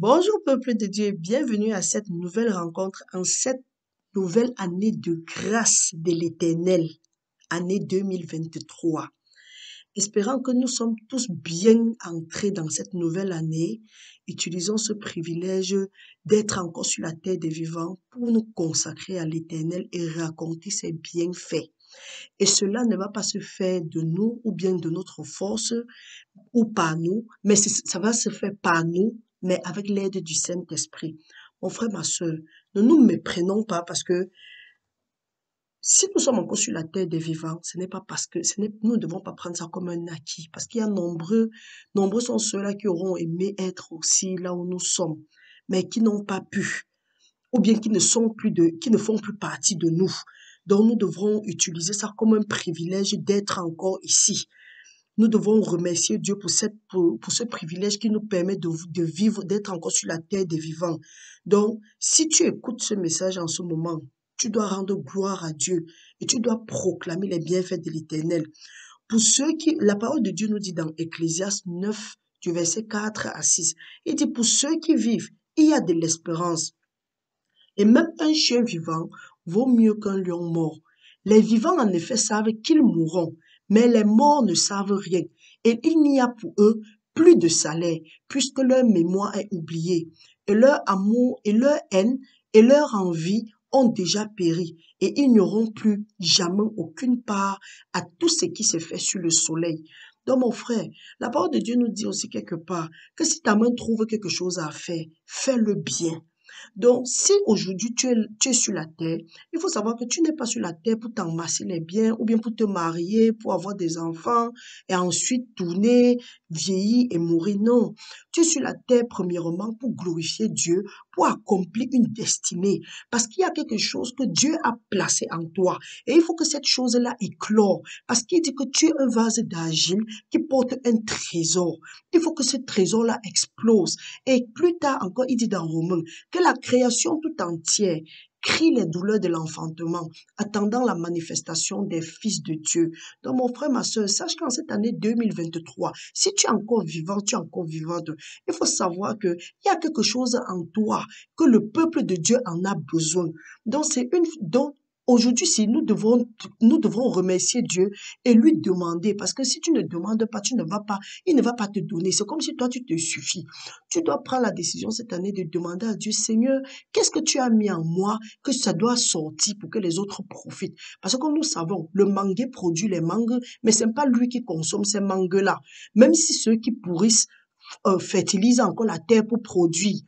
Bonjour peuple de Dieu, bienvenue à cette nouvelle rencontre en cette nouvelle année de grâce de l'Éternel, année 2023. Espérant que nous sommes tous bien entrés dans cette nouvelle année, utilisons ce privilège d'être encore sur la terre des vivants pour nous consacrer à l'Éternel et raconter ses bienfaits. Et cela ne va pas se faire de nous ou bien de notre force ou par nous, mais ça va se faire par nous, mais avec l'aide du Saint-Esprit. Mon frère, ma soeur, ne nous méprenons pas parce que si nous sommes encore sur la terre des vivants, ce n'est pas parce que nous ne devons pas prendre ça comme un acquis, parce qu'il y a nombreux sont ceux-là qui auront aimé être aussi là où nous sommes, mais qui n'ont pas pu, ou bien qui ne font plus partie de nous. Donc nous devrons utiliser ça comme un privilège d'être encore ici. Nous devons remercier Dieu pour ce privilège qui nous permet de vivre, d'être encore sur la terre des vivants. Donc, si tu écoutes ce message en ce moment, tu dois rendre gloire à Dieu et tu dois proclamer les bienfaits de l'Éternel. La parole de Dieu nous dit dans Ecclésiaste 9, du verset 4 à 6, il dit, pour ceux qui vivent, il y a de l'espérance. Et même un chien vivant vaut mieux qu'un lion mort. Les vivants, en effet, savent qu'ils mourront, mais les morts ne savent rien. Et il n'y a pour eux plus de salaire, puisque leur mémoire est oubliée. Et leur amour et leur haine et leur envie ont déjà péri. Et ils n'auront plus jamais aucune part à tout ce qui se fait sur le soleil. Donc, mon frère, la parole de Dieu nous dit aussi quelque part que si ta main trouve quelque chose à faire, fais-le bien. Donc, si aujourd'hui tu es sur la terre, il faut savoir que tu n'es pas sur la terre pour t'amasser les biens ou bien pour te marier, pour avoir des enfants et ensuite tourner, vieillir et mourir. Non, tu es sur la terre premièrement pour glorifier Dieu, pour accomplir une destinée. Parce qu'il y a quelque chose que Dieu a placé en toi. Et il faut que cette chose-là éclore. Parce qu'il dit que tu es un vase d'argile qui porte un trésor. Il faut que ce trésor-là explose. Et plus tard encore, il dit dans Romains, que la création tout entière crie les douleurs de l'enfantement, attendant la manifestation des fils de Dieu. Donc, mon frère, ma soeur, sache qu'en cette année 2023, si tu es encore vivant, tu es encore vivante, il faut savoir qu'il y a quelque chose en toi, que le peuple de Dieu en a besoin. Donc, aujourd'hui, si nous devrons remercier Dieu et lui demander, parce que si tu ne demandes pas, il ne va pas te donner. C'est comme si toi, tu te suffis. Tu dois prendre la décision cette année de demander à Dieu, Seigneur, qu'est-ce que tu as mis en moi que ça doit sortir pour que les autres profitent? Parce que comme nous savons, le manguier produit les mangues, mais ce n'est pas lui qui consomme ces mangues-là. Même si ceux qui pourrissent fertilisent encore la terre pour produire.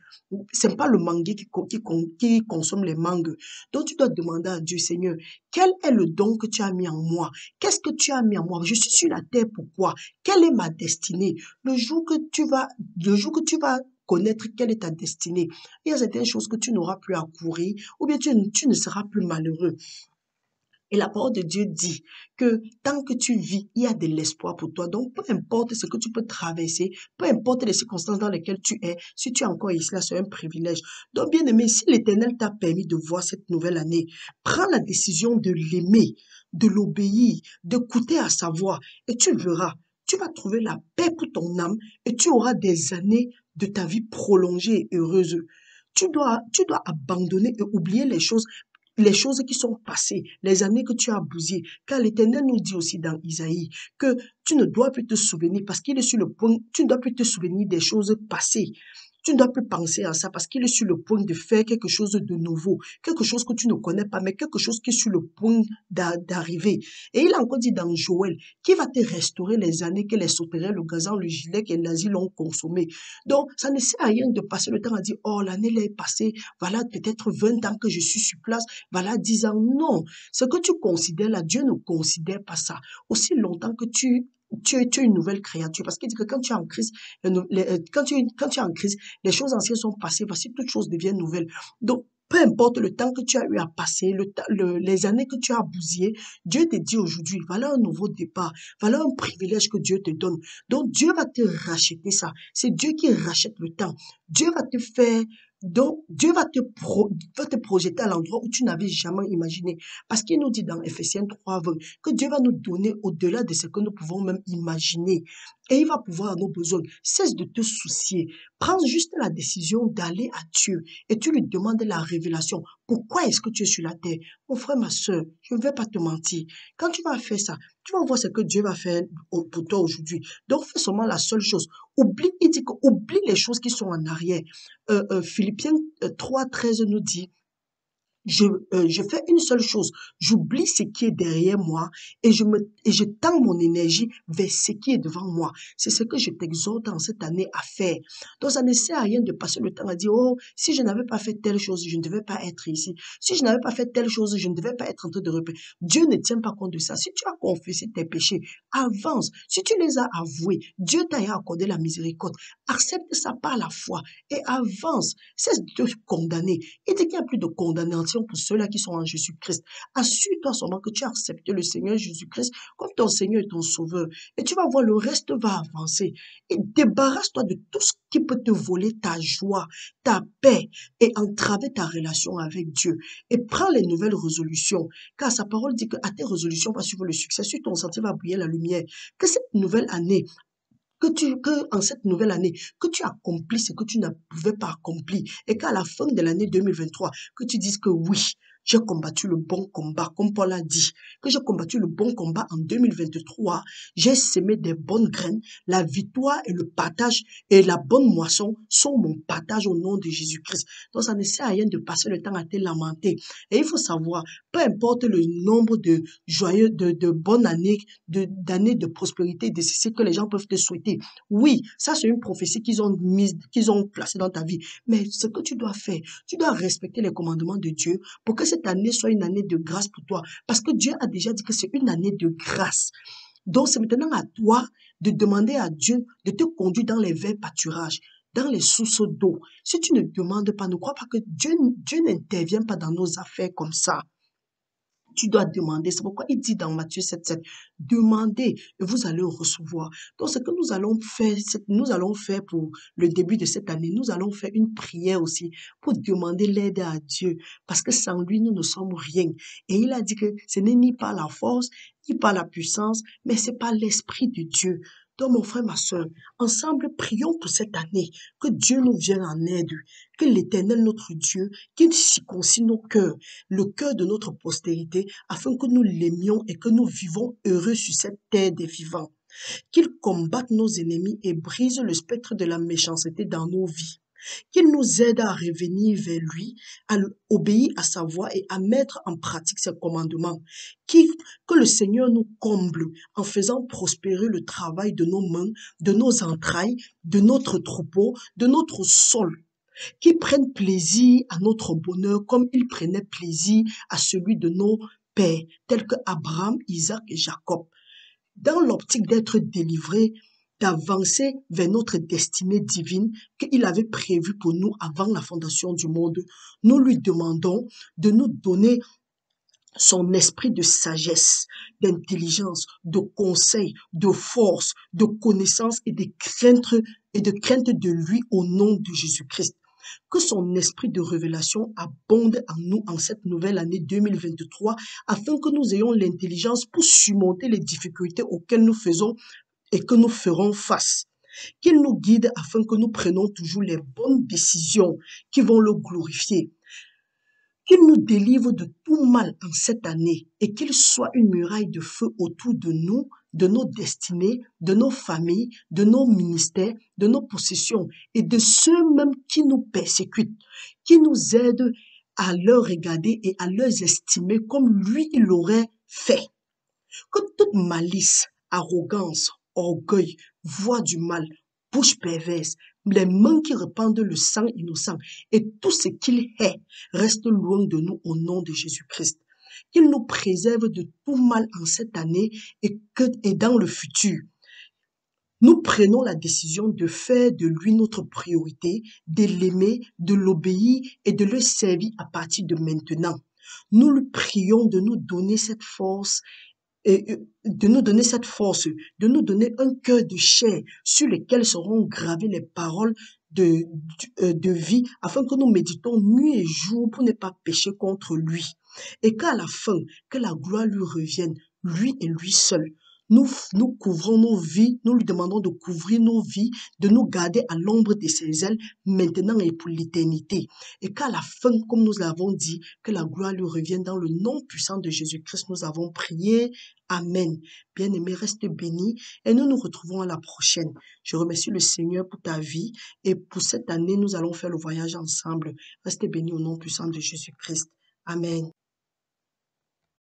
C'est pas le manguier qui consomme les mangues. Donc, tu dois demander à Dieu, Seigneur, quel est le don que tu as mis en moi? Qu'est-ce que tu as mis en moi? Je suis sur la terre, pourquoi? Quelle est ma destinée? Le jour que tu vas connaître quelle est ta destinée, il y a certaines choses que tu n'auras plus à courir, ou bien tu ne seras plus malheureux. Et la parole de Dieu dit que tant que tu vis, il y a de l'espoir pour toi. Donc, peu importe ce que tu peux traverser, peu importe les circonstances dans lesquelles tu es, si tu es encore ici, là, c'est un privilège. Donc, bien aimé, si l'Éternel t'a permis de voir cette nouvelle année, prends la décision de l'aimer, de l'obéir, d'écouter à sa voix, et tu verras, tu vas trouver la paix pour ton âme et tu auras des années de ta vie prolongées et heureuses. Tu dois abandonner et oublier les choses qui sont passées, les années que tu as bousillées. Car l'Éternel nous dit aussi dans Isaïe que tu ne dois plus te souvenir parce qu'il est sur le point, tu ne dois plus te souvenir des choses passées. Tu ne dois plus penser à ça parce qu'il est sur le point de faire quelque chose de nouveau, quelque chose que tu ne connais pas, mais quelque chose qui est sur le point d'arriver. Et il a encore dit dans Joël, qui va te restaurer les années que les sauterelles, le gazan, le gilet et l'asile ont consommé. Donc, ça ne sert à rien de passer le temps à dire, oh, l'année là est passée, voilà peut-être 20 ans que je suis sur place, voilà 10 ans. Non, ce que tu considères là, Dieu ne considère pas ça. Aussi longtemps que tu es une nouvelle créature. Parce qu'il dit que quand tu es en crise, quand tu es en crise, les choses anciennes sont passées, voici toutes choses deviennent nouvelles. Donc, peu importe le temps que tu as eu à passer, les années que tu as bousillées, Dieu te dit aujourd'hui, voilà un nouveau départ, voilà un privilège que Dieu te donne. Donc, Dieu va te racheter ça. C'est Dieu qui rachète le temps. Dieu va te faire Donc, Dieu va te projeter à l'endroit où tu n'avais jamais imaginé. Parce qu'il nous dit dans Ephésiens 3:20 que Dieu va nous donner au-delà de ce que nous pouvons même imaginer. Et il va pouvoir à nos besoins. Cesse de te soucier. Prends juste la décision d'aller à Dieu et tu lui demandes la révélation. Pourquoi est-ce que tu es sur la terre? Mon frère, ma soeur, je ne vais pas te mentir. Quand tu vas faire ça, tu vas voir ce que Dieu va faire pour toi aujourd'hui. Donc, fais seulement la seule chose. Oublie, il dit que oublie les choses qui sont en arrière. Philippiens 3:13 nous dit, je fais une seule chose, j'oublie ce qui est derrière moi et je tends mon énergie vers ce qui est devant moi. C'est ce que je t'exhorte en cette année à faire. Donc, ça ne sert à rien de passer le temps à dire, oh, si je n'avais pas fait telle chose, je ne devais pas être ici. Si je n'avais pas fait telle chose, je ne devais pas être en train de répéter. Dieu ne tient pas compte de ça. Si tu as confessé tes péchés, avance. Si tu les as avoués, Dieu t'a accordé la miséricorde. Accepte ça par la foi et avance. Cesse de te condamner. Il dit qu'il n'y a plus de condamnation pour ceux-là qui sont en Jésus-Christ. Assure-toi seulement que tu as accepté le Seigneur Jésus-Christ comme ton Seigneur et ton Sauveur. Et tu vas voir, le reste va avancer. Et débarrasse-toi de tout ce qui peut te voler ta joie, ta paix et entraver ta relation avec Dieu. Et prends les nouvelles résolutions. Car sa parole dit que à tes résolutions va suivre le succès. Sur ton sentier va briller la lumière. Que cette nouvelle année, en cette nouvelle année, que tu accomplis ce que tu ne pouvais pas accomplir et qu'à la fin de l'année 2023, que tu dises que oui, j'ai combattu le bon combat, comme Paul a dit, que j'ai combattu le bon combat en 2023, j'ai semé des bonnes graines, la victoire et le partage et la bonne moisson sont mon partage au nom de Jésus-Christ. Donc ça ne sert à rien de passer le temps à te lamenter. Et il faut savoir, peu importe le nombre de joyeux, de bonnes années, d'années de prospérité, de ceci que les gens peuvent te souhaiter. Oui, ça c'est une prophétie qu'ils ont placée dans ta vie. Mais ce que tu dois faire, tu dois respecter les commandements de Dieu pour que cette année soit une année de grâce pour toi. Parce que Dieu a déjà dit que c'est une année de grâce. Donc c'est maintenant à toi de demander à Dieu de te conduire dans les verts pâturages, dans les sources d'eau. Si tu ne demandes pas, ne crois pas que Dieu n'intervient pas dans nos affaires comme ça. Tu dois demander. C'est pourquoi il dit dans Matthieu 7:7, demandez et vous allez recevoir. Donc, ce que nous allons faire pour le début de cette année, nous allons faire une prière aussi pour demander l'aide à Dieu. Parce que sans lui, nous ne sommes rien. Et il a dit que ce n'est ni par la force, ni par la puissance, mais c'est par l'Esprit de Dieu. Donc, mon frère, ma soeur, ensemble, prions pour cette année, que Dieu nous vienne en aide, que l'Éternel, notre Dieu, qu'il circoncis nos cœurs, le cœur de notre postérité, afin que nous l'aimions et que nous vivons heureux sur cette terre des vivants. Qu'il combatte nos ennemis et brise le spectre de la méchanceté dans nos vies. Qu'il nous aide à revenir vers lui, à obéir à sa voix et à mettre en pratique ses commandements. Que le Seigneur nous comble en faisant prospérer le travail de nos mains, de nos entrailles, de notre troupeau, de notre sol, qui prennent plaisir à notre bonheur comme ils prenaient plaisir à celui de nos pères, tels que Abraham, Isaac et Jacob, dans l'optique d'être délivrés, d'avancer vers notre destinée divine qu'il avait prévue pour nous avant la fondation du monde. Nous lui demandons de nous donner son esprit de sagesse, d'intelligence, de conseil, de force, de connaissance et de crainte de lui au nom de Jésus-Christ. Que son esprit de révélation abonde en nous en cette nouvelle année 2023 afin que nous ayons l'intelligence pour surmonter les difficultés auxquelles nous faisons et que nous ferons face. Qu'il nous guide afin que nous prenions toujours les bonnes décisions qui vont le glorifier. Qu'il nous délivre de tout mal en cette année et qu'il soit une muraille de feu autour de nous, de nos destinées, de nos familles, de nos ministères, de nos possessions et de ceux même qui nous persécutent, qui nous aident à leur regarder et à leur estimer comme lui il l'aurait fait. Que toute malice, arrogance, orgueil, voix du mal, bouche perverse, les mains qui répandent le sang innocent et tout ce qu'il hait reste loin de nous au nom de Jésus-Christ. Qu'il nous préserve de tout mal en cette année et dans le futur. Nous prenons la décision de faire de lui notre priorité, de l'aimer, de l'obéir et de le servir à partir de maintenant. Nous lui prions de nous donner cette force et de nous donner cette force, de nous donner un cœur de chair sur lequel seront gravées les paroles de vie, afin que nous méditons nuit et jour pour ne pas pécher contre lui. Et qu'à la fin, que la gloire lui revienne, lui et lui seul. Nous couvrons nos vies, nous lui demandons de couvrir nos vies, de nous garder à l'ombre de ses ailes, maintenant et pour l'éternité. Et qu'à la fin, comme nous l'avons dit, que la gloire lui revienne dans le nom puissant de Jésus-Christ, nous avons prié. Amen. Bien-aimé, reste béni et nous nous retrouvons à la prochaine. Je remercie le Seigneur pour ta vie et pour cette année, nous allons faire le voyage ensemble. Reste béni au nom puissant de Jésus-Christ. Amen.